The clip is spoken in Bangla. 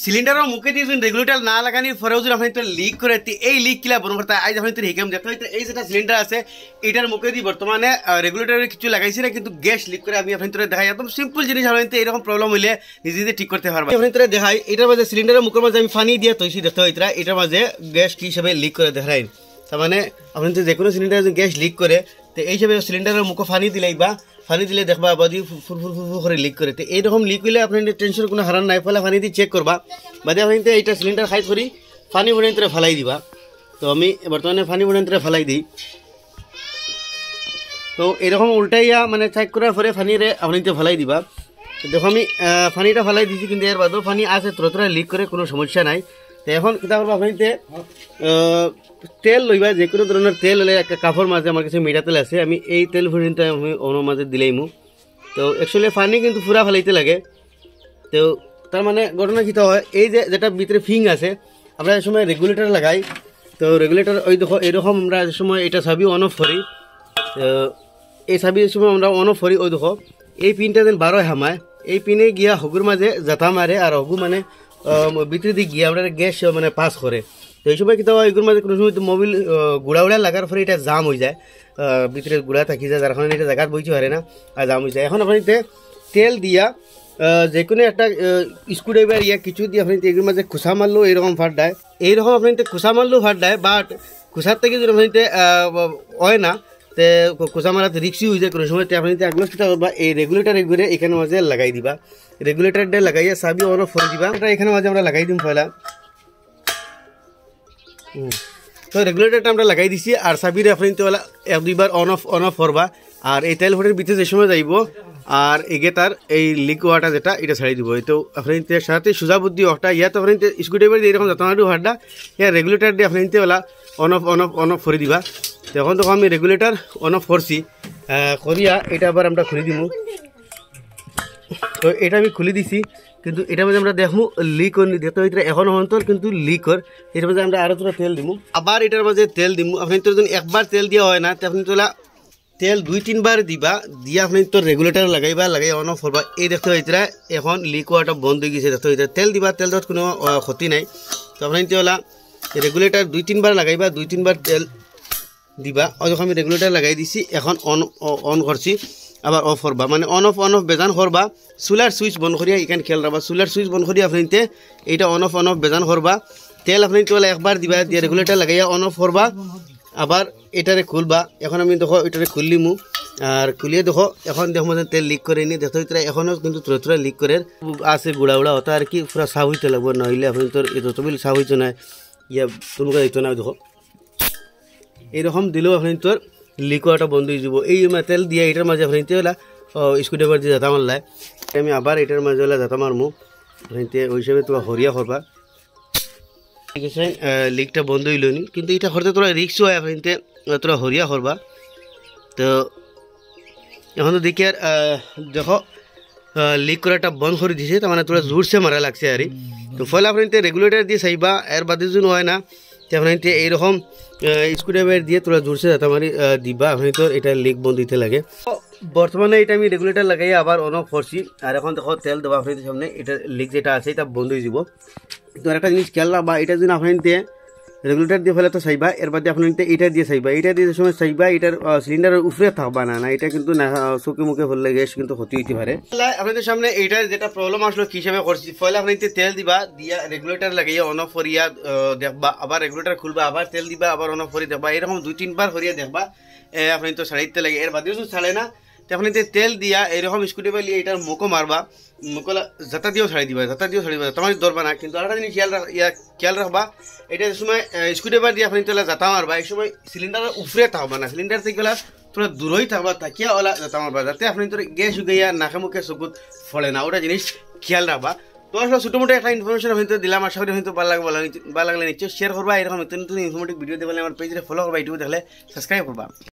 সিলিন্ডারের মুখে দিয়ে যদি রেগুলেটর না লাগানির পরেও যদি আপনি লিক করে এই লিক কিলা বন্ধ করতে আজ আপনি হিকাম দেখতে হইতে এই যেটা সিলিন্ডার আছে এটার মুখে দিয়ে বর্তমানে রেগুলেটরের কিছু লাগাইছি না কিন্তু গ্যাস লিক করে আমি আপনি দেখাই একদম সিম্পল জিনিস আপনি এরকম প্রবলেম হইলে নিজে নিজে ঠিক করতে পারবেন। আপনি দেখাই এটার মাঝে সিলিন্ডারের মুখের মাঝে আমি পানি দিয়ে তৈরি দেখতে হইতে এটার মাঝে গ্যাস কি হিসাবে লিক করে দেখাই। তার মানে আপনি যে কোনো সিলিন্ডারে গ্যাস লিক করে তো এই হিসাবে সিলিন্ডারের মুখে পানি দিলেই বা পানি দিলে দেখবা বাদি ফুর ফুর ফুর করে লিক করে তো এইরকম লিক হইলে আপনার টেনশন কোনো হারান নাই ফলে পানি দিয়ে চেক করবা বাদে আপনি এইটা সিলিন্ডার খাইজ করি পানি বনান্তরে ফেলাই দিবা। তো আমি বর্তমানে পানি বনান্তরে ফেলাই দিই। তো এরকম উল্টাইয়া মানে চেক করার পরে পানিরে আপনি ফেলাই দিবা। দেখো আমি পানিটা ফেলাই দিয়েছি কিন্তু এর বাদেও পানি আছে তোরা লিক করে কোনো সমস্যা নাই। তো এখন কিতা করবো আপনি তেল লইবা যে কোনো ধরনের তেল হলে একটা কাপড় মাঝে আমার কাছে মিঠা তেল আছে আমি এই তেল পর্যন্ত আমি অন্য মাঝে দিলেইমু। তো অ্যাকচুয়ালি পানি কিন্তু পুরা ফেলাইতে লাগে। তো তার মানে ঘটনা কিতা হয় এই যে যেটা ভিতরে ফিং আছে আমরা এই সময় রেগুলেটর লাগাই তো রেগুলেটর ওই দেখো এরকম আমরা যে সময় এটা সাবি অন অফ করি এই সাবির সময় আমরা অন অফ করি ওই দেখো এই পিনটা যেন বারোয় হামায় এই পিনে গিয়া হগুর মাঝে জাতা মারে আর হগু মানে ভিতরে দিকে গিয়ে আমরা গ্যাস মানে পাস করে। তো এই সময় কিন্তু এগুলোর মাঝে কোনো সময় মোবিল গুড়া উড়া লাগার পরে এটা জাম হয়ে যায় ভিতরে গুড়া থাকি যায় যার কারণে এটা জায়গায় বইতে পারে না আর জাম হয়ে যায়। এখন আপনি তেল দিয়া যে কোনো একটা স্ক্রুড্রাইভার ইয়া কিছু দিয়ে আপনি এগুলোর মাঝে খুসা মারলেও এইরকম ফাট দেয় এইরকম আপনি খুসা মারলেও ফাট দেয় বাট খুসার থেকে যদি আপনি হয় না তে কোচা মারাতে রিক্সি হয়ে যায় কোনো সময় আপনি আগলো কিতা করবা এই রেগুলেটর ঘুরে এখানে মাঝে লাগাই দিবা রেগুলেটরটা লাগাইয়া সাবি অন অফ করে দিবা এটা এখানে মাঝে আমরা লাগাই দিম পয়লা। তো রেগুলেটরটা আমরা লাগাই দিছি আর সাবিরে আপনি তো এক দুইবার অন অফ করবা আর এই তেল ফোটের ভিতরে যে সময় যাইব আর এগে তার এই লিক ওয়াটা যেটা এটা ছাড়ি দিব। তো আপনি সাথে সোজা বুদ্ধি ওটা ইয়া তো আপনি স্ক্রুড্রাইভার দিয়ে এরকম যত্ন হাটটা ইয়া রেগুলেটর দিয়ে আপনি ওলা অন অফ করে দিবা। তখন তখন আমি রেগুলেটর অন অফ করছি করিয়া এটা আবার আমরা খুলে দিব। তো এটা আমি খুলে দিছি কিন্তু এটার মধ্যে আমরা দেখবো লিক দেখতে হইতে এখন অন্তর কিন্তু লিকর এটার মধ্যে আমরা আরো তোরা তেল দিব আবার এটার মাঝে তেল দিব। আপনি তো যদি একবার তেল দেওয়া হয় না তো আপনি তোলা তেল 2-3 বার দিবা দিয়ে আপনি তো রেগুলেটর লাগাই অন অফ করবা এই দেখতে হইতে এখন লিক হওয়াটা বন্ধ হয়ে গেছে দেখতে হইতে তেল দিবা তেল দেওয়ার কোনো ক্ষতি নাই। তো আপনি তোলা রেগুলেটর 2-3 বার লাগাইবা 2-3 বার তেল দিবা যখন আমি রেগুলেটর লাগাই দিছি এখন অন করছি আবার অফ করবা মানে অন অফ বেজান করবা সোলার সুইচ বন্ধ করিয়া এখানে খেয়াল রাখবা সোলার সুইচ বন্ধ করিয়া আপনি এইটা অন অফ বেজান করবা তেল আপনি তোলা একবার দিবা দিয়ে রেগুলেটর লাগাইয়া অন অফ করবা আবার এটারে খুলবা। এখন আমি দেখো এটারে খুললিমু আর খুলিয়ে দেখো এখন দেখো তেল লিক করে নি দেখো এখনও কিন্তু তোরা লিক করে আছে গুড়া উড়া হতো আর কি পুরা সাফ হইতে লাগবো নইলে আপনি তোর এই তবিল সাফ হইতো না ইয়া তোমাকে দিত না দেখো এইরকম দিলেও আপনি তোর লিক হওয়াটা বন্ধ হয়ে যাব। এই তেল দিয়ে এটার মাঝে আপনি ওলা স্ক্রুড্রাইভার দিয়ে জাতা মারলাই আমি আবার এটার মাঝে ওলা জাতা মারমু আপনি ওই হিসাবে তোরা হরিয়া করবা লিকটা বন্ধ হইল নি কিন্তু এটা করতে তোরা রিক্স হয় আপনি তোরা হরিয়া করবা। তো এখন তো দেখি আর দেখো লিক করাটা বন্ধ করে দিছে তার মানে তোরা জোরসে মারা লাগছে আর তো ফলে আপনি রেগুলেটর দিয়ে চাইবা এর বাদে যদি হয় না আপনি এইরকম স্ক্রুড্রাইভার দিয়ে তোরা জোরসে যাতা মারি দিবা আপনি তো এটা লিক বন্ধ দিতে লাগে। বর্তমানে এটা আমি রেগুলেটর লাগাই আবার অন অফ করছি আর এখন দেখো তেল দেওয়া আপনি সামনে এটা লিক যেটা আছে এটা বন্ধ হয়ে যাব। তো একটা জিনিস খেয়াল রাখবা এটা যদি আপনি রেগুলেটর দিয়ে ফেলে তো চাইবা এর বাদে আপনি এটা দিয়ে চাইবা এটা দিয়ে সময় চাইবা এটার সিলিন্ডারের উপরে থাকবা না এটা কিন্তু চোখে মুখে ফেললে গ্যাস কিন্তু ক্ষতি হইতে পারে। আপনাদের সামনে এইটার যেটা প্রবলেম আসলো কি হিসাবে করছি ফলে আপনি তেল দিবা দিয়া রেগুলেটর লাগিয়ে অন অফ করিয়া দেখবা আবার রেগুলেটর খুলবা আবার তেল দিবা আবার অন অফ করে দেখবা এরকম 2-3 বার করিয়া দেখবা আপনি তো ছাড়াইতে লাগে এর বাদেও যদি ছাড়ে না আপনি তেল দিয়া এরকম স্ক্রুড্রাইভার দিয়ে এটার মুখো মারবা মুখলা জাতা দিয়েও ছাড়ি দিবা জাতা দিয়েও ছাড়িবা তোমার ধরবা না কিন্তু আরেকটা জিনিস খেয়াল রাখবা এটা সময় স্ক্রুড্রাইভার দিয়ে আপনি তোলা জাতা মারবা এই সময় সিলিন্ডারের উপরে থাকবা না সিলিন্ডার থেকে তোরা দূরই থাকবা তাকিয়া ওলা জাতা মারবা যাতে আপনি তোর গ্যাস উগাইয়া নাকে মুখে চকুত ফলে না ওটা জিনিস খেয়াল রাখবা। তো আসলে ছোটো মোটো একটা ইনফরমেশন হয়তো দিলাম আশা করি হয়তো ভালো লাগলে নিশ্চয় শেয়ার করবা এরকম নতুন নতুন ইনফরমেটিভ ভিডিও দেখলে আমার পেজে ফলো করবা ইউটিউবে দেখলে সাবস্ক্রাইব করবা।